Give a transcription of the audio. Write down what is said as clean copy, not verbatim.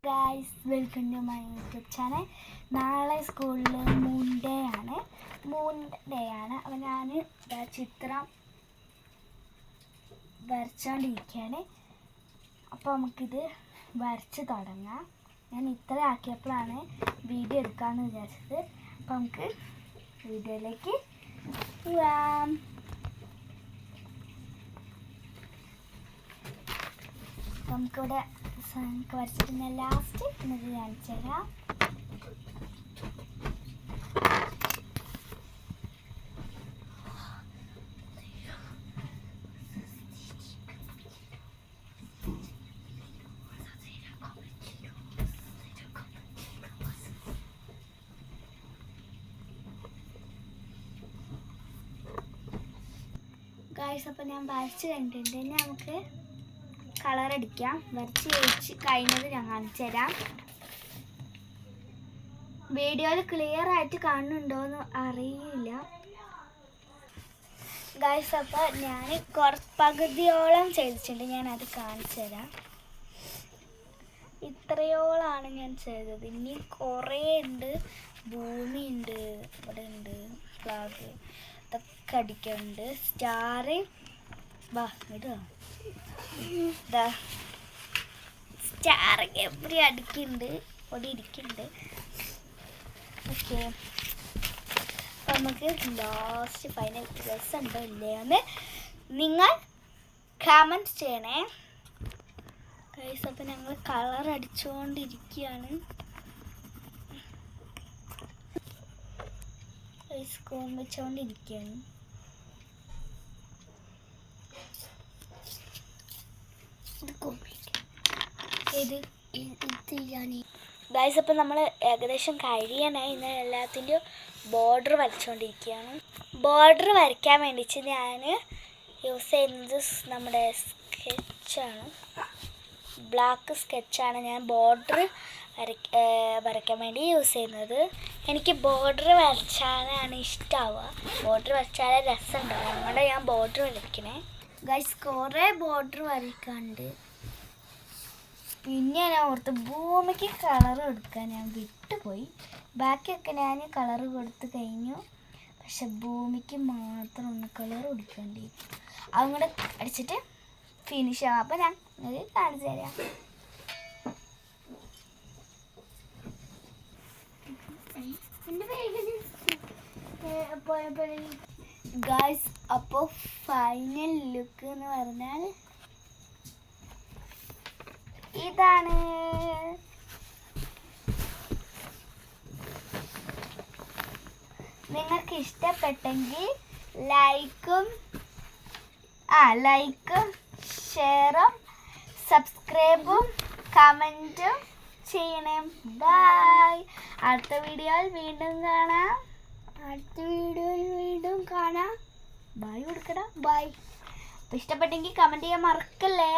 Guys, welcome to my YouTube channel. നാളെ സ്കൂളിൽ moon day ആണ്. അപ്പോൾ ഞാൻ ചിത്രം വരച്ചുകൊണ്ടിരിക്കുകയാണ്. അപ്പോൾ നമുക്കിത് വരച്ച് തുടങ്ങാം. ഞാൻ ഇത്ര ആക്കിയപ്പോഴാണ് വീഡിയോ എടുക്കാമെന്ന് വിചാരിച്ചത്. അപ്പോൾ നമുക്ക് വീഡിയോയിലേക്ക് പോവാം. നമുക്കിവിടെ വരച്ചിട്ട് ഞാൻ ലാസ്റ്റ് ഇത് കാണിച്ചു തരാം. ഗൈസ്, അപ്പോൾ ഞാൻ വരച്ച് കഴിഞ്ഞിട്ടുണ്ട്. ഇനി നമുക്ക് കളർ അടിക്കാം. വരച്ച് കഴിഞ്ഞത് ഞാൻ കാണിച്ചു തരാം. വീഡിയോയിൽ ക്ലിയർ ആയിട്ട് കാണുന്നുണ്ടോയെന്ന് അറിയില്ല ഗൈസ്. അപ്പോൾ ഞാൻ പകുതിയോളം ചെയ്തിട്ടുണ്ട്. ഞാൻ അത് കാണിച്ചു തരാം. ഇത്രയോളാണ് ഞാൻ ചെയ്തത്. ഇനി കുറേ ഉണ്ട്. ഭൂമി ഉണ്ട്, ഇവിടെ ഉണ്ട്, ഫ്ലാഗ് ഇതൊക്കെ അടിക്കുന്നുണ്ട്. സ്റ്റാറ് വാ ഇടുക, സ്റ്റാറൊക്കെ എവിടെ അടിക്കുന്നുണ്ട്, ഇവിടെ ഇരിക്കുന്നുണ്ട്. ഓക്കെ, അപ്പം നമുക്ക് ലാസ്റ്റ് ഫൈനൽ ഡ്രസ് ഉണ്ടോ ഇല്ലേ എന്ന് നിങ്ങൾ കമൻറ്റ് ചെയ്യണേ ഗൈസ്. അപ്പം ഞങ്ങൾ കളർ അടിച്ചുകൊണ്ടിരിക്കുകയാണ്. കോം വെച്ചുകൊണ്ടിരിക്കുകയാണ്. ഗൈസ്, അപ്പം നമ്മൾ ഏകദേശം കഴിയാനായി. ഇന്ന് എല്ലാത്തിൻ്റെയും ബോർഡർ വരച്ചുകൊണ്ടിരിക്കുകയാണ്. ബോർഡർ വരയ്ക്കാൻ വേണ്ടിയിട്ട് ഞാൻ യൂസ് ചെയ്യുന്നത് നമ്മുടെ സ്കെച്ചാണ്, ബ്ലാക്ക് സ്കെച്ചാണ് ഞാൻ ബോർഡർ വരയ്ക്കാൻ വേണ്ടി യൂസ് ചെയ്യുന്നത്. എനിക്ക് ബോർഡർ വരച്ചാലാണ് ഇഷ്ടമാവുക. ബോർഡർ വരച്ചാലേ രസമുണ്ടാവും. അതുകൊണ്ട് ഞാൻ ബോർഡർ വരയ്ക്കണേ ഗൈസ്. കുറേ ബോർഡർ വരയ്ക്കാണ്ട്. പിന്നെ ഞാൻ ഓർത്ത് ഭൂമിക്ക് കളർ കൊടുക്കാൻ ഞാൻ വിട്ടുപോയി. ബാക്കിയൊക്കെ ഞാൻ കളർ കൊടുത്ത് കഴിഞ്ഞു. പക്ഷെ ഭൂമിക്ക് മാത്രം ഒന്ന് കളർ കൊടുക്കേണ്ടി. അതും കൂടെ അടിച്ചിട്ട് ഫിനിഷ് ആവാം. അപ്പോൾ ഞാൻ നിങ്ങൾക്ക് കാണിച്ചു തരാം. ഗൈസ്, അപ്പോൾ ഫൈനൽ ലുക്ക് എന്ന് പറഞ്ഞാൽ ഇതാണ്. നിങ്ങൾക്ക് ഇഷ്ടപ്പെട്ടെങ്കിൽ ലൈക്കും ഷെയറും സബ്സ്ക്രൈബും കമൻറ്റും ചെയ്യണേ. ബൈ. അടുത്ത വീഡിയോയിൽ വീണ്ടും കാണാം. ബൈ കൊടുക്കടാ. ബൈ. അപ്പോൾ ഇഷ്ടപ്പെട്ടെങ്കിൽ കമൻറ്റ് ചെയ്യാൻ മറക്കല്ലേ.